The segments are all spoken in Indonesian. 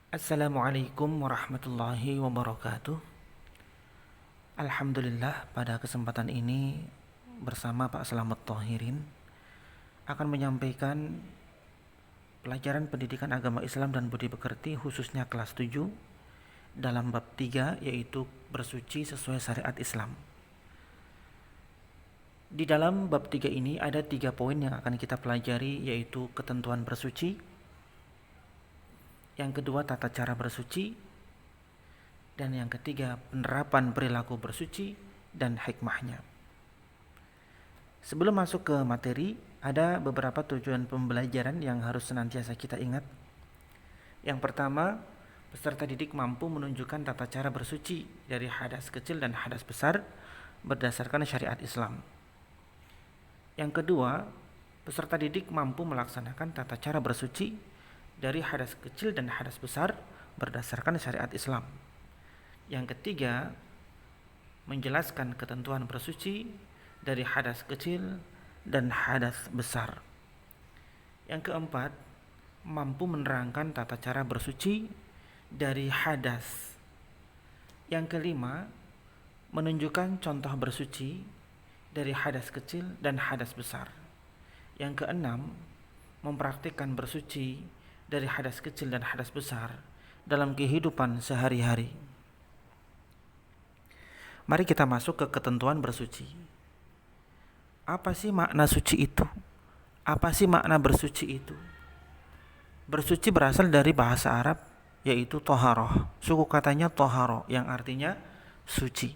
Assalamualaikum warahmatullahi wabarakatuh. Alhamdulillah, pada kesempatan ini bersama Pak Slamet Thohirin akan menyampaikan pelajaran pendidikan agama Islam dan budi pekerti khususnya kelas 7 dalam bab 3, yaitu bersuci sesuai syariat Islam. Di dalam bab 3 ini ada 3 poin yang akan kita pelajari, yaitu ketentuan bersuci, yang kedua tata cara bersuci, dan yang ketiga penerapan perilaku bersuci dan hikmahnya. Sebelum masuk ke materi, ada beberapa tujuan pembelajaran yang harus senantiasa kita ingat. Yang pertama, peserta didik mampu menunjukkan tata cara bersuci dari hadas kecil dan hadas besar berdasarkan syariat Islam. Yang kedua, peserta didik mampu melaksanakan tata cara bersuci dari hadas kecil dan hadas besar berdasarkan syariat Islam. Yang ketiga, menjelaskan ketentuan bersuci dari hadas kecil dan hadas besar. Yang keempat, mampu menerangkan tata cara bersuci dari hadas. Yang kelima, menunjukkan contoh bersuci dari hadas kecil dan hadas besar. Yang keenam, mempraktikkan bersuci dari hadas kecil dan hadas besar dalam kehidupan sehari-hari. Mari kita masuk ke ketentuan bersuci. Apa sih makna suci itu? Apa sih makna bersuci itu? Bersuci berasal dari bahasa Arab, yaitu toharoh. Suku katanya toharoh, yang artinya suci.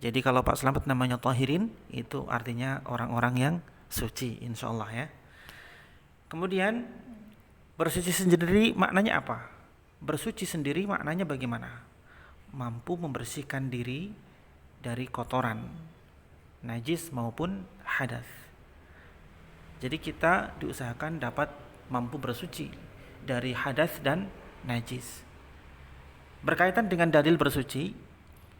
Jadi kalau Pak Slamet namanya Thohirin, itu artinya orang-orang yang suci, insya Allah ya. Kemudian bersuci sendiri maknanya apa? Bersuci sendiri maknanya bagaimana? Mampu membersihkan diri dari kotoran, najis maupun hadas. Jadi kita diusahakan dapat mampu bersuci dari hadas dan najis. Berkaitan dengan dalil bersuci,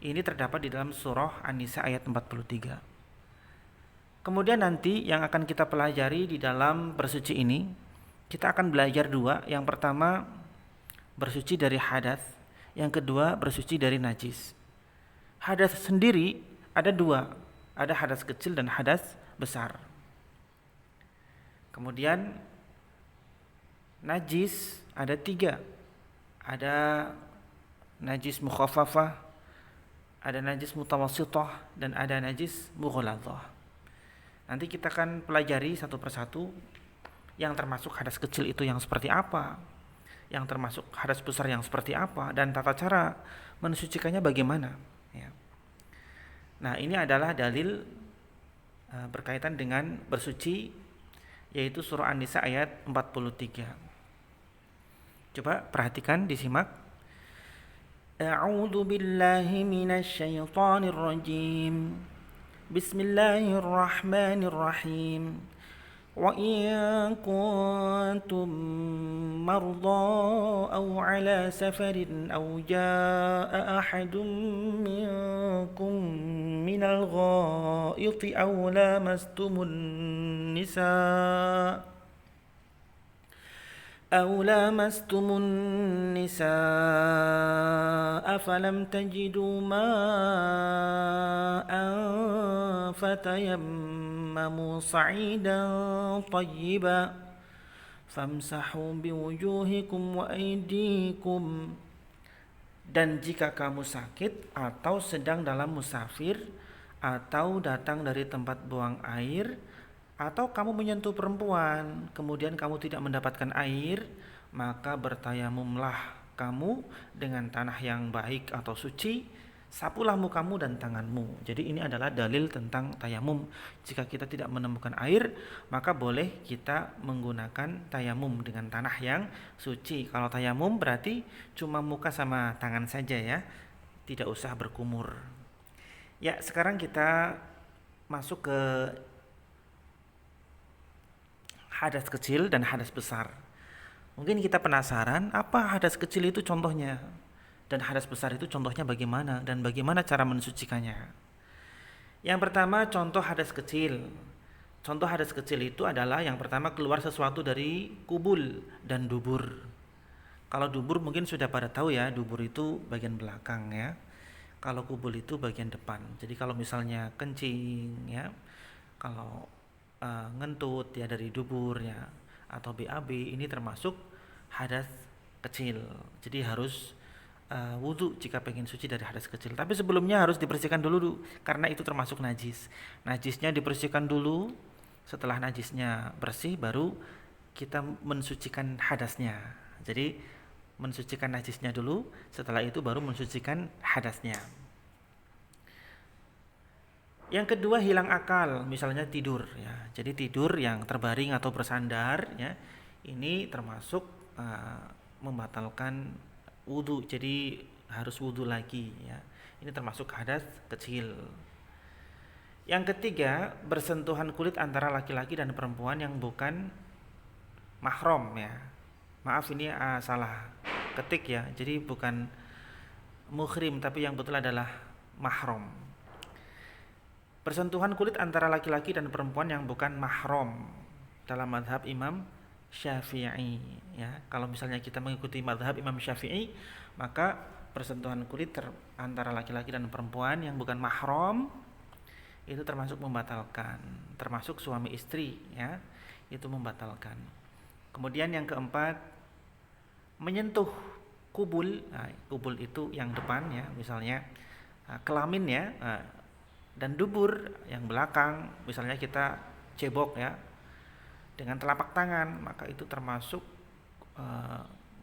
ini terdapat di dalam surah An-Nisa ayat 43. Kemudian nanti yang akan kita pelajari di dalam bersuci ini, kita akan belajar dua. Yang pertama, bersuci dari hadas. Yang kedua, bersuci dari najis. Hadas sendiri ada dua, ada hadas kecil dan hadas besar. Kemudian najis ada tiga, ada najis mukhaffafah, ada najis mutawassithah, dan ada najis mughaladzah. Nanti kita akan pelajari satu persatu yang termasuk hadas kecil itu yang seperti apa, yang termasuk hadas besar yang seperti apa, dan tata cara mensucikannya bagaimana ya. Nah, ini adalah dalil berkaitan dengan bersuci, yaitu surah An-Nisa ayat 43. Coba perhatikan, disimak. A'udzu billahi minasy syaithanir rajim. Bismillahirrahmanirrahim. وإن كنتم مرضى أو على سفر أو جاء أحد منكم من الغائط أو لامستم النساء فلم تجدوا ماء فتيمموا صعيدا طيبا famsahu biwujuhikum wa aydikum. Dan jika kamu sakit atau sedang dalam musafir, atau datang dari tempat buang air, atau kamu menyentuh perempuan kemudian kamu tidak mendapatkan air, maka bertayamumlah kamu dengan tanah yang baik atau suci, sapulah mukamu dan tanganmu. Jadi ini adalah dalil tentang tayamum. Jika kita tidak menemukan air, maka boleh kita menggunakan tayamum dengan tanah yang suci. Kalau tayamum berarti cuma muka sama tangan saja ya, tidak usah berkumur. Ya, sekarang kita masuk ke hadas kecil dan hadas besar. Mungkin kita penasaran, apa hadas kecil itu contohnya? Dan hadas besar itu contohnya bagaimana, dan bagaimana cara mensucikannya. Yang pertama, contoh hadas kecil. Contoh hadas kecil itu adalah yang pertama keluar sesuatu dari kubul dan dubur. Kalau dubur mungkin sudah pada tahu ya, dubur itu bagian belakang ya. Kalau kubul itu bagian depan. Jadi kalau misalnya kencing ya, kalau ngentut ya dari dubur ya, atau BAB, ini termasuk hadas kecil. Jadi harus wudhu jika pengen suci dari hadas kecil. Tapi sebelumnya harus dibersihkan dulu karena itu termasuk najis. Najisnya dibersihkan dulu. Setelah najisnya bersih baru kita mensucikan hadasnya. Jadi mensucikan najisnya dulu, setelah itu baru mensucikan hadasnya. Yang kedua hilang akal, misalnya tidur ya. Jadi tidur yang terbaring atau bersandar ya, ini termasuk membatalkan wudhu. Jadi harus wudhu lagi ya. Ini termasuk hadas kecil. Yang ketiga, bersentuhan kulit antara laki-laki dan perempuan yang bukan mahram ya. Maaf ini salah ketik ya. Jadi bukan muhrim tapi yang betul adalah mahram. Bersentuhan kulit antara laki-laki dan perempuan yang bukan mahram dalam mazhab Imam Syafi'i ya. Kalau misalnya kita mengikuti mazhab Imam Syafi'i, maka bersentuhan kulit antara laki-laki dan perempuan yang bukan mahram itu termasuk membatalkan, termasuk suami istri ya, itu membatalkan. Kemudian yang keempat, menyentuh kubul. Nah, kubul itu yang depan ya, misalnya kelamin ya, dan dubur yang belakang, misalnya kita cebok ya dengan telapak tangan, maka itu termasuk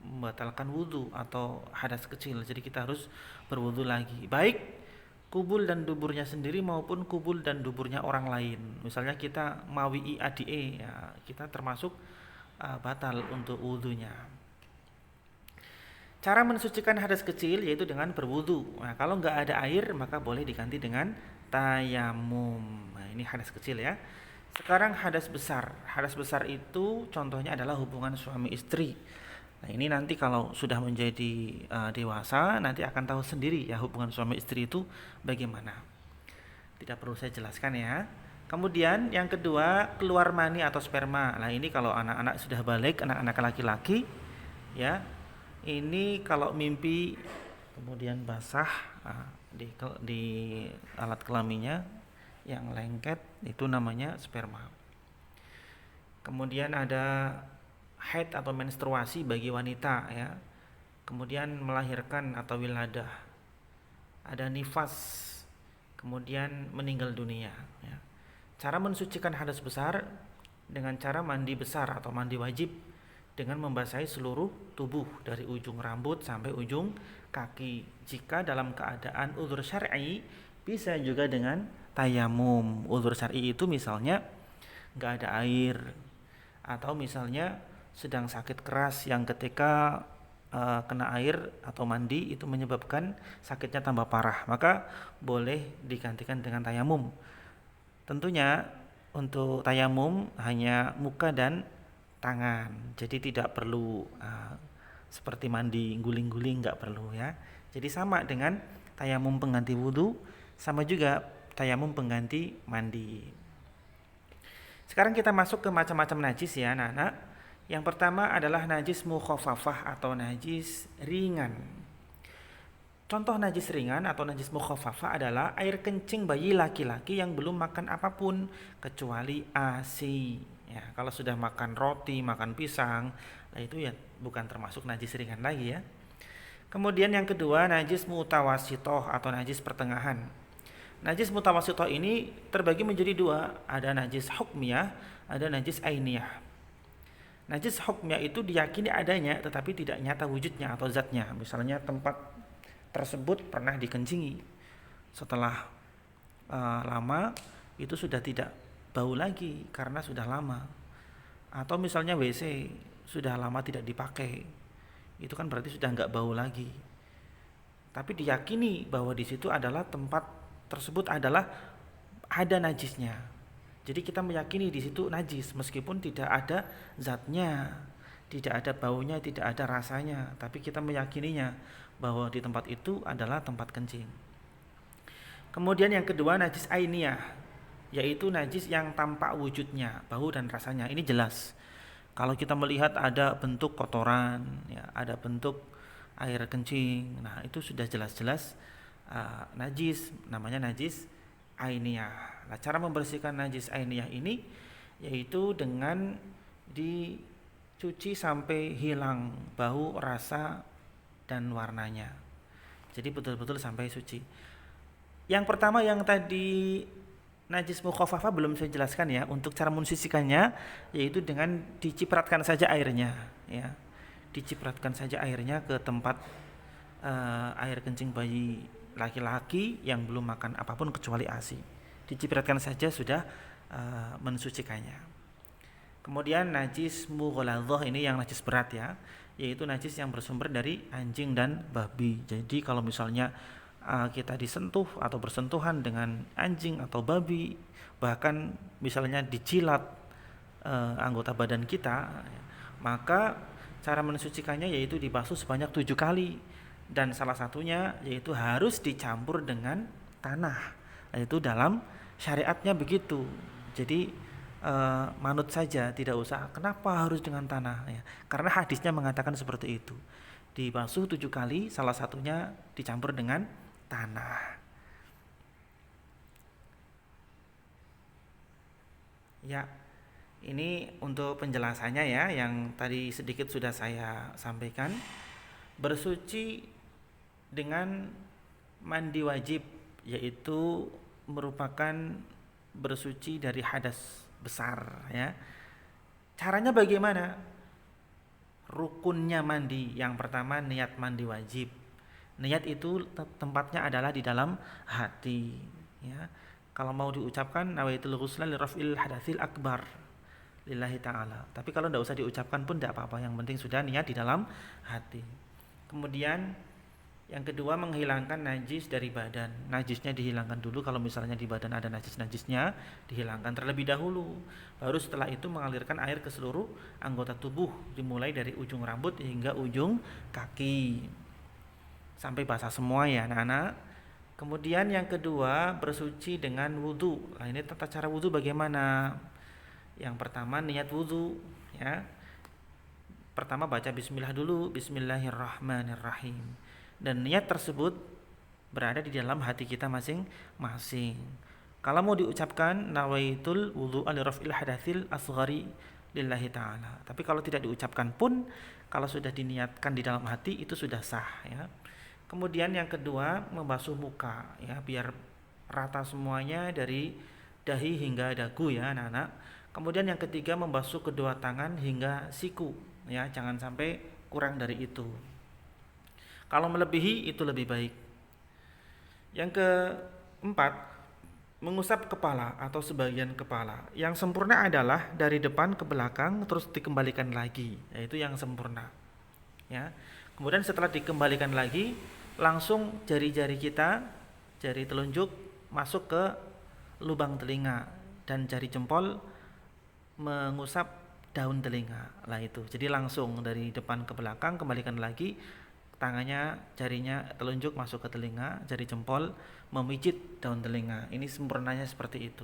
membatalkan wudhu atau hadas kecil. Jadi kita harus berwudhu lagi, baik kubul dan duburnya sendiri maupun kubul dan duburnya orang lain. Misalnya kita mawi'i adie ya, kita termasuk batal untuk wudhunya. Cara mensucikan hadas kecil yaitu dengan berwudhu. Nah, kalau nggak ada air maka boleh diganti dengan tayamum. Nah, ini hadas kecil ya. Sekarang hadas besar. Hadas besar itu contohnya adalah hubungan suami istri. Nah, ini nanti kalau sudah menjadi dewasa nanti akan tahu sendiri ya hubungan suami istri itu bagaimana. Tidak perlu saya jelaskan ya. Kemudian yang kedua, keluar mani atau sperma. Nah, ini kalau anak-anak sudah balik, anak-anak laki-laki ya. Ini kalau mimpi kemudian basah di alat kelaminnya yang lengket itu namanya sperma. Kemudian ada haid atau menstruasi bagi wanita ya. Kemudian melahirkan atau wiladah. Ada nifas. Kemudian meninggal dunia ya. Cara mensucikan hadas besar dengan cara mandi besar atau mandi wajib dengan membasahi seluruh tubuh dari ujung rambut sampai ujung kaki. Jika dalam keadaan uzur syar'i bisa juga dengan tayamum. Uzur syar'i itu misalnya nggak ada air atau misalnya sedang sakit keras yang ketika kena air atau mandi itu menyebabkan sakitnya tambah parah, maka boleh digantikan dengan tayamum. Tentunya untuk tayamum hanya muka dan tangan, jadi tidak perlu seperti mandi guling-guling, nggak perlu ya. Jadi sama dengan tayamum pengganti wudhu, sama juga tayamum pengganti mandi. Sekarang kita masuk ke macam-macam najis ya anak-anak. Yang pertama adalah najis mukhafafah atau najis ringan. Contoh najis ringan atau najis mukhafafah adalah air kencing bayi laki-laki yang belum makan apapun kecuali ASI. Ya, kalau sudah makan roti, makan pisang, nah itu ya bukan termasuk najis ringan lagi ya. Kemudian yang kedua najis mutawasitoh atau najis pertengahan. Najis mutawasitoh ini terbagi menjadi dua, ada najis hukmiyah, ada najis ainiyah. Najis hukmiyah itu diyakini adanya tetapi tidak nyata wujudnya atau zatnya. Misalnya tempat tersebut pernah dikencingi, setelah lama itu sudah tidak bau lagi karena sudah lama. Atau misalnya WC sudah lama tidak dipakai, itu kan berarti sudah nggak bau lagi. Tapi diyakini bahwa di situ adalah tempat tersebut adalah ada najisnya. Jadi kita meyakini di situ najis meskipun tidak ada zatnya, tidak ada baunya, tidak ada rasanya, tapi kita meyakininya bahwa di tempat itu adalah tempat kencing. Kemudian yang kedua najis ainiyah, yaitu najis yang tampak wujudnya, bau dan rasanya. Ini jelas. Kalau kita melihat ada bentuk kotoran, ya, ada bentuk air kencing, nah itu sudah jelas-jelas najis, namanya najis ainiyah. Nah, cara membersihkan najis ainiyah ini yaitu dengan dicuci sampai hilang bau, rasa, dan warnanya. Jadi betul-betul sampai suci. Yang pertama yang tadi najis mukhafafah belum saya jelaskan ya. Untuk cara mensucikannya yaitu dengan dicipratkan saja airnya, ya. Dicipratkan saja airnya ke tempat air kencing bayi laki-laki yang belum makan apapun kecuali ASI. Dicipratkan saja sudah mensucikannya. Kemudian najis mughaladzah, ini yang najis berat ya, yaitu najis yang bersumber dari anjing dan babi. Jadi kalau misalnya kita disentuh atau bersentuhan dengan anjing atau babi, bahkan misalnya dicilat anggota badan kita, maka cara mensucikannya yaitu dibasuh sebanyak 7 kali, dan salah satunya yaitu harus dicampur dengan tanah. Itu dalam syariatnya begitu. Jadi manut saja, tidak usah kenapa harus dengan tanah ya. Karena hadisnya mengatakan seperti itu. Dibasuh 7 kali, salah satunya dicampur dengan tanah. Ya, ini untuk penjelasannya ya, yang tadi sedikit sudah saya sampaikan. Bersuci dengan mandi wajib, yaitu merupakan bersuci dari hadas besar ya. Caranya bagaimana? Rukunnya mandi. Yang pertama niat mandi wajib. Niat itu tempatnya adalah di dalam hati ya. Kalau mau diucapkan nawaitul ghusla li raf'il hadatsil akbar lillahi ta'ala. Tapi kalau tidak usah diucapkan pun tidak apa-apa, yang penting sudah niat di dalam hati. Kemudian yang kedua, menghilangkan najis dari badan. Najisnya dihilangkan dulu, kalau misalnya di badan ada najis-najisnya dihilangkan terlebih dahulu. Baru setelah itu mengalirkan air ke seluruh anggota tubuh, dimulai dari ujung rambut hingga ujung kaki sampai basah semua ya anak-anak. Kemudian yang kedua, bersuci dengan wudu. Nah, ini tata cara wudu bagaimana? Yang pertama niat wudu ya. Pertama baca bismillah dulu, bismillahirrahmanirrahim. Dan niat tersebut berada di dalam hati kita masing-masing. Kalau mau diucapkan nawaitul wudu'a li raf'il hadatsil asghari lillahi ta'ala. Tapi kalau tidak diucapkan pun, kalau sudah diniatkan di dalam hati itu sudah sah ya. Kemudian yang kedua, membasuh muka ya, biar rata semuanya dari dahi hingga dagu ya anak-anak. Kemudian yang ketiga, membasuh kedua tangan hingga siku ya, jangan sampai kurang dari itu. Kalau melebihi itu lebih baik. Yang keempat, mengusap kepala atau sebagian kepala. Yang sempurna adalah dari depan ke belakang terus dikembalikan lagi, yaitu yang sempurna ya. Kemudian setelah dikembalikan lagi, langsung jari-jari kita, jari telunjuk masuk ke lubang telinga dan jari jempol mengusap daun telinga. Lah itu. Jadi langsung dari depan ke belakang, kembalikan lagi, tangannya, jarinya telunjuk masuk ke telinga, jari jempol memijit daun telinga. Ini sempurnanya seperti itu.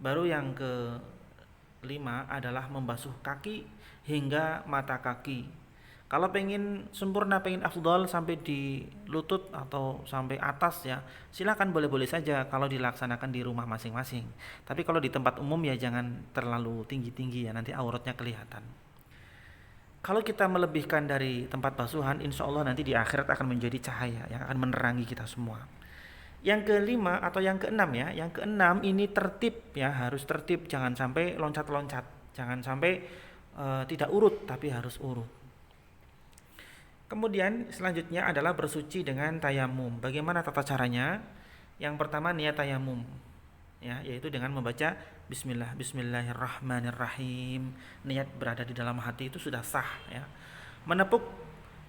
Baru yang kelima adalah membasuh kaki hingga mata kaki. Kalau pengen sempurna, pengen afdol sampai di lutut atau sampai atas ya, silakan, boleh-boleh saja kalau dilaksanakan di rumah masing-masing. Tapi kalau di tempat umum ya jangan terlalu tinggi-tinggi ya, nanti auratnya kelihatan. Kalau kita melebihkan dari tempat basuhan, insya Allah nanti di akhirat akan menjadi cahaya yang akan menerangi kita semua. Yang kelima atau yang keenam ya, yang keenam ini tertib ya, harus tertib, jangan sampai loncat-loncat, jangan sampai tidak urut, tapi harus urut. Kemudian selanjutnya adalah bersuci dengan tayamum. Bagaimana tata caranya? Yang pertama niat tayamum ya, yaitu dengan membaca bismillahirrahmanirrahim. Niat berada di dalam hati itu sudah sah ya. Menepuk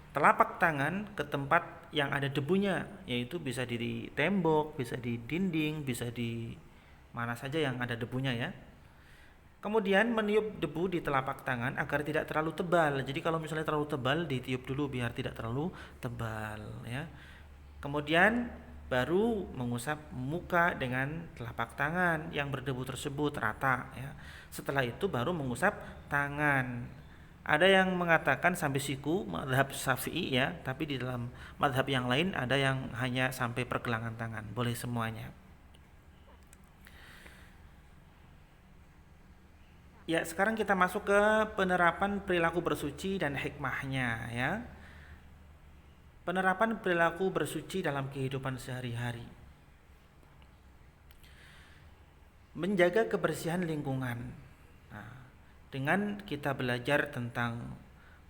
telapak tangan ke tempat yang ada debunya, yaitu bisa di tembok, bisa di dinding, bisa di mana saja yang ada debunya ya. Kemudian meniup debu di telapak tangan agar tidak terlalu tebal. Jadi kalau misalnya terlalu tebal, ditiup dulu biar tidak terlalu tebal ya. Kemudian baru mengusap muka dengan telapak tangan yang berdebu tersebut rata ya. Setelah itu baru mengusap tangan. Ada yang mengatakan sampai siku, mazhab Syafi'i ya, tapi di dalam mazhab yang lain ada yang hanya sampai pergelangan tangan, boleh semuanya. Ya, sekarang kita masuk ke penerapan perilaku bersuci dan hikmahnya ya. Penerapan perilaku bersuci dalam kehidupan sehari-hari. Menjaga kebersihan lingkungan. Nah, dengan kita belajar tentang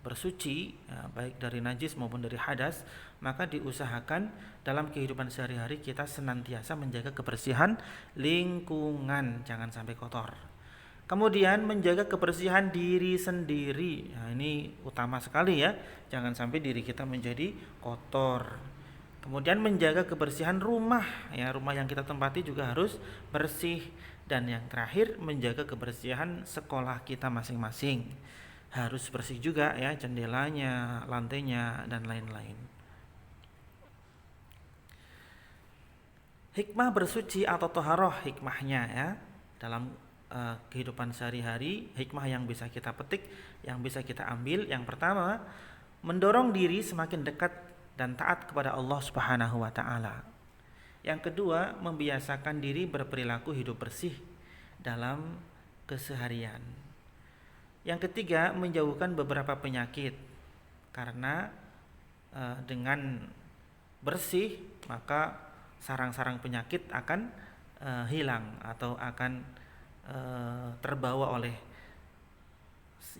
bersuci, ya, baik dari najis maupun dari hadas, maka diusahakan dalam kehidupan sehari-hari kita senantiasa menjaga kebersihan lingkungan, jangan sampai kotor. Kemudian menjaga kebersihan diri sendiri. Nah, ini utama sekali ya. Jangan sampai diri kita menjadi kotor. Kemudian menjaga kebersihan rumah. Ya, rumah yang kita tempati juga harus bersih. Dan yang terakhir menjaga kebersihan sekolah kita masing-masing. Harus bersih juga ya, jendelanya, lantainya dan lain-lain. Hikmah bersuci atau toharoh hikmahnya ya dalam kehidupan sehari-hari, hikmah yang bisa kita petik, yang bisa kita ambil. Yang pertama, mendorong diri semakin dekat dan taat kepada Allah Subhanahu wa taala. Yang kedua, membiasakan diri berperilaku hidup bersih dalam keseharian. Yang ketiga, menjauhkan beberapa penyakit. Karena dengan bersih, maka sarang-sarang penyakit akan hilang atau akan terbawa oleh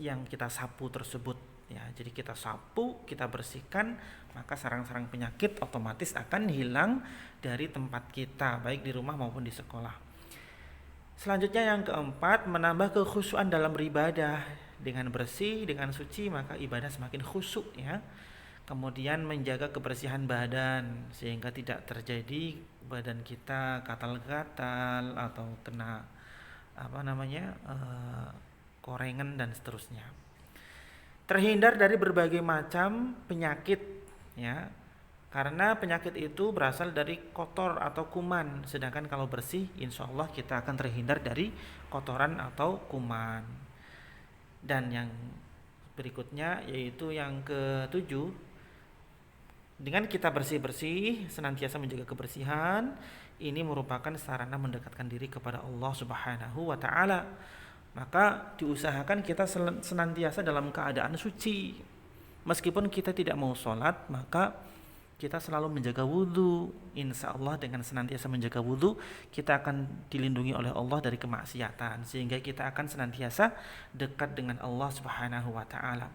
yang kita sapu tersebut ya. Jadi kita sapu, kita bersihkan, maka sarang-sarang penyakit otomatis akan hilang dari tempat kita, baik di rumah maupun di sekolah. Selanjutnya yang keempat, menambah kekhusyuan dalam beribadah. Dengan bersih, dengan suci, maka ibadah semakin khusyuk ya. Kemudian menjaga kebersihan badan sehingga tidak terjadi badan kita gatal-gatal atau kena korengan dan seterusnya. Terhindar dari berbagai macam penyakit ya, karena penyakit itu berasal dari kotor atau kuman. Sedangkan kalau bersih, insya Allah kita akan terhindar dari kotoran atau kuman. Dan yang berikutnya yaitu yang ketujuh, dengan kita bersih-bersih, senantiasa menjaga kebersihan, ini merupakan sarana mendekatkan diri kepada Allah Subhanahu wa taala. Maka diusahakan kita senantiasa dalam keadaan suci. Meskipun kita tidak mau sholat, maka kita selalu menjaga wudhu. Insya Allah dengan senantiasa menjaga wudhu, kita akan dilindungi oleh Allah dari kemaksiatan, sehingga kita akan senantiasa dekat dengan Allah Subhanahu wa taala.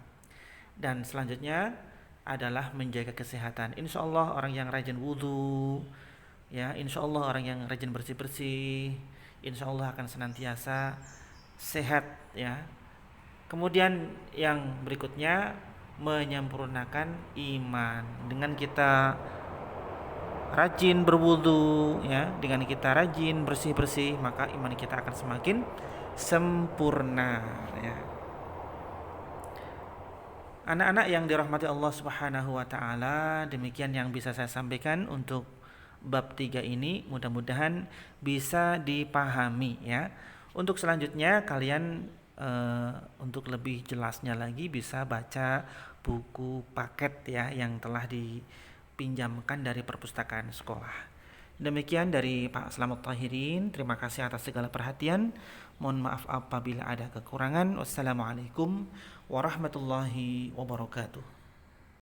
Dan selanjutnya adalah menjaga kesehatan. Insya Allah orang yang rajin wudhu ya, insya Allah orang yang rajin bersih-bersih, insya Allah akan senantiasa sehat ya. Kemudian yang berikutnya, menyempurnakan iman. Dengan kita rajin berwudu ya, dengan kita rajin bersih-bersih, maka iman kita akan semakin sempurna ya. Anak-anak yang dirahmati Allah Subhanahu wa taala, demikian yang bisa saya sampaikan untuk bab 3 ini, mudah-mudahan bisa dipahami ya. Untuk selanjutnya kalian untuk lebih jelasnya lagi bisa baca buku paket ya yang telah dipinjamkan dari perpustakaan sekolah. Demikian dari Pak Slamet Tahirin. Terima kasih atas segala perhatian. Mohon maaf apabila ada kekurangan. Wassalamualaikum warahmatullahi wabarakatuh.